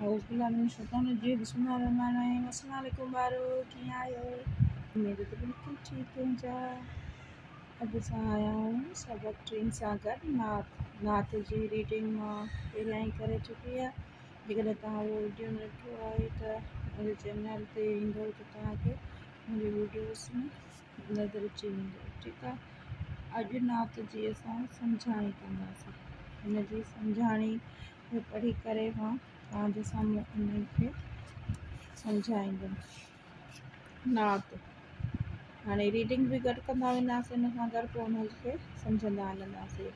बिस्मिल्लाहिर्रहमानिर्रहीम। अस्सलाम वालेकुम ॿारो, कीअं आहियो? उमेद तो बिल्कुलु ठीकु हुजा। अॼु असां आया आहियूं सबक 3 सां गॾु नात जी रीडिंग मां पहिरियां ई करे चुकी आहे। जेकॾहिं तव्हां उहो वीडियो न ॾिठो आहे त मुंहिंजे चैनल ते ईंदो त तव्हांखे मुंहिंजे वीडियोस में नज़र अची वेंदो। ठीकु आहे। अॼु नात जी असां सम्झाणी कंदासीं। हिन जी सम्झाणी पढ़ी करे मां तव्हांजे साम्हूं उन्हनि खे सम्झाईंदमि। नात हाणे रीडिंग बि गॾु कंदा वेंदासीं, हिन सां गॾु पोइ उन खे सम्झंदा हलंदासीं।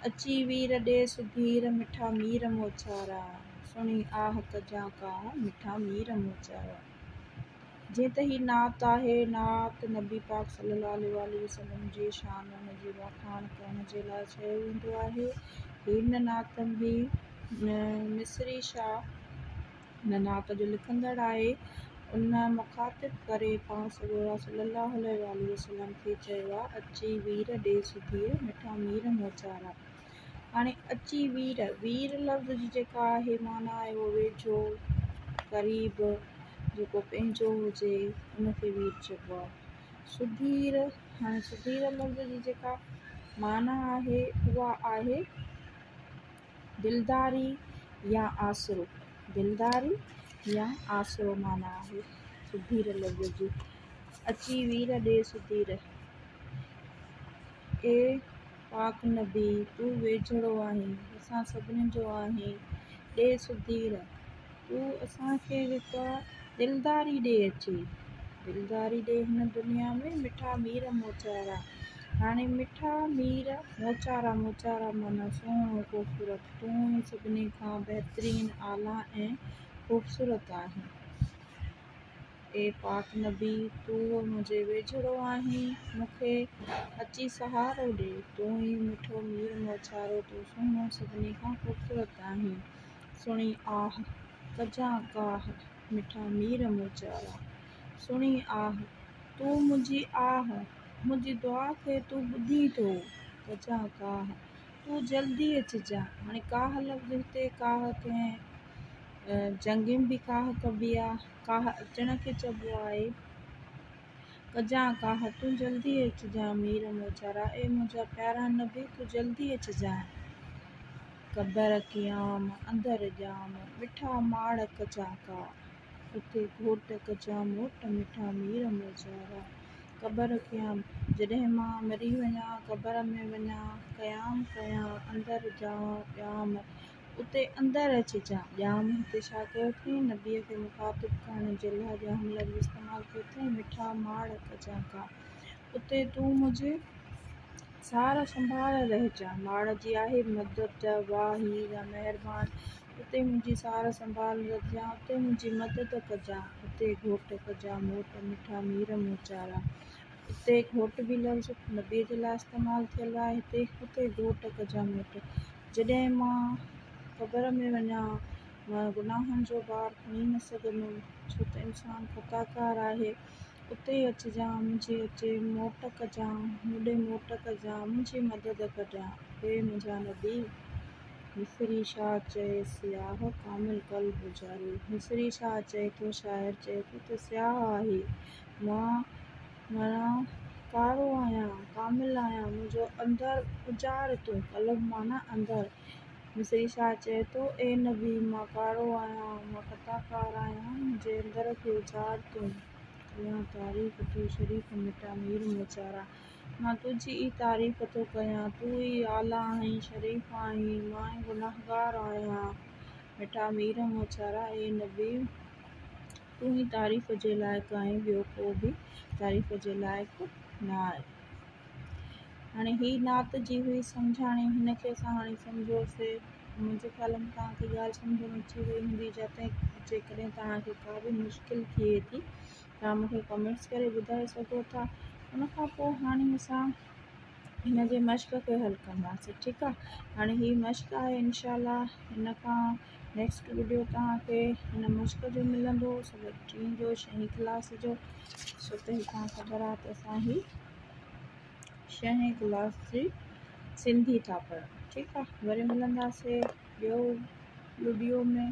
अची वीर ॾे सुधीर मिठा मीर मोचारा, सुणी आह कजां का मिठा मीर मोचारा। जीअं त ही नात आहे, नात नबी पाक सल्लल्लाहु अलैहि वसल्लम जी शान हुन जी वाखाण करण जे लाइ चयो वेंदो आहे। हिन नात बि मिस्री शाह हिन नात जो लिखंदड़ आहे। उन मुखातिब करे पाण सल्लल्लाहु अलैहि वसल्लम खे चयो आहे, अची वीर ॾे सुधीर मिठा मीर मोचारा। हाणे अची वीर लफ़्ज़ जी जेका आहे माना आहे उहो वेझो, क़रीब, जेको पंहिंजो हुजे उनखे वीर चइबो आहे। सुधीर, हाणे सुधीर लफ़्ज़ जी जेका माना आहे उहा आहे दिलदारी या आसरो। दिलदारी या आसरो माना आहे सुधीर लफ़्ज़ जी। अची वीर ॾे सुधीर, ए पाक नबी तूं वेझड़ो आहीं, असां सभिनी जो आहीं। ॾे सुधीर, तूं असांखे जेको आहे दिलदारी ॾे अचे, दिलदारी ॾे हिन दुनिया में मिठा मीर मोचारा। हाणे मिठा मीर मोचारा, मोचारा माना सुहिणो ख़ूबसूरत, तूं ई सभिनी खां बहितरीन, आला ऐं ख़ूबसूरत आहीं। ए पाक नबी तूं मुंहिंजे वेझड़ो आहीं, मूंखे अची सहारो ॾे, तूं ई मिठो मीर मोचारो, तूं सुहिणो सभिनी खां ख़ूबसूरत आहीं। सुणी आह कजां काह मिठा मीर मोचारा, सुणी आह तूं मुंहिंजी आह, मुंहिंजी दुआ खे तूं ॿुधी थो। कजां काह तूं जल्दी अचिजांइ। हाणे काह लफ़्ज़ हिते काह कंहिं जंग में बि काह कबी आहे, काह अचण खे चइबो आहे। कजां काह तूं जल्दी अचिजांइ मीर मोचारा, ए मुंहिंजा प्यारा नबी तूं जल्दी अचिजांइ। क़बर क़याम अंदर ॼाम मिठा माड़ कजां का, उते घोट कजां मोट मिठा मीर मोचारा। क़बर क़याम जॾहिं मां मरी वञा, क़बर में वञा, क़याम कयां, अंदर ॼाम उते अंदरि अचिजांइ। ॼाम हिते छा कयो अथई, नबीअ खे मुखातिब करण जे लाइ ॼाम लफ़्ज़ इस्तेमालु कयो अथई। मिठा माड़ कजां का, उते तूं मुंहिंजे सार संभाल रहिजांइ। माड़ जी आहे मदद, वाह या महिरबान, उते मुंहिंजी सार संभाल रहिजांइ, उते मुंहिंजी मदद कजांइ। उते घोट कजां मोट मिठा मीर मोचारा। उते घोट बि लफ़्ज़ नबीअ जे लाइ इस्तेमालु थियल आहे हिते। उते घोट कजां मोट, जॾहिं मां क़बर में वञा, मां गुनाहनि जो भार खणी न सघंदुमि छो त इंसानु ख़ताकार आहे। उते अचिजांइ, मुंहिंजी अचे मोट कजां, मुॾे मोट कजां, मुंहिंजी मदद कजां। हे मुंहिंजा नबी, मिस्री शाह चए सियाह कामिल क़ल्ब गुज़ारे। मिस्री शाह चए थो, शाइर चए थो त सियाह आहे, मां माना कारो आहियां, कामिल आहियां, मुंहिंजो अंदरि उजाड़ तूं, क़ल्ब माना अंदरि। मिस्री शाह चए थो, ए नबी मां कारो आहियां, मां ख़ताकार आहियां, मुंहिंजे अंदर खे उजाड़ तूं। कयां तारीफ़ तूं शरीफ़ मिठा मीर मोचारा, मां तुंहिंजी ई तारीफ़ थो कयां, तूं ई आला आहीं, शरीफ़ आहीं, मां ई गुनाहगार आहियां। मिठा मीर मोचारा, ए नबी तूं ई तारीफ़ जे लाइक़ु आहीं, ॿियो को बि तारीफ़ जे लाइक़ु न आहे। हाणे ही नात जी हुई सम्झाणी, हिन खे असां हाणे सम्झोसीं। मुंहिंजे ख़्याल में तव्हांखे ॻाल्हि सम्झ में अची वई हूंदी। जेकॾहिं तव्हांखे का बि मुश्किल थिए थी तव्हां मूंखे कमेंट्स करे ॿुधाए सघो था। उन खां पोइ हाणे असां हिन जे मश्क खे हल कंदासीं। ठीकु आहे। हाणे ही मश्क आहे, इनशाला हिन खां नेक्स्ट वीडियो तव्हांखे हिन मश्क जो मिलंदो, सबक 3 जो 6हीं क्लास जो। छो त हितां ख़बर आहे त असां ही 6हीं क्लास जी सिंधी था पढ़ूं। ठीकु आहे। वरी मिलंदासीं ॿियो वीडियो में।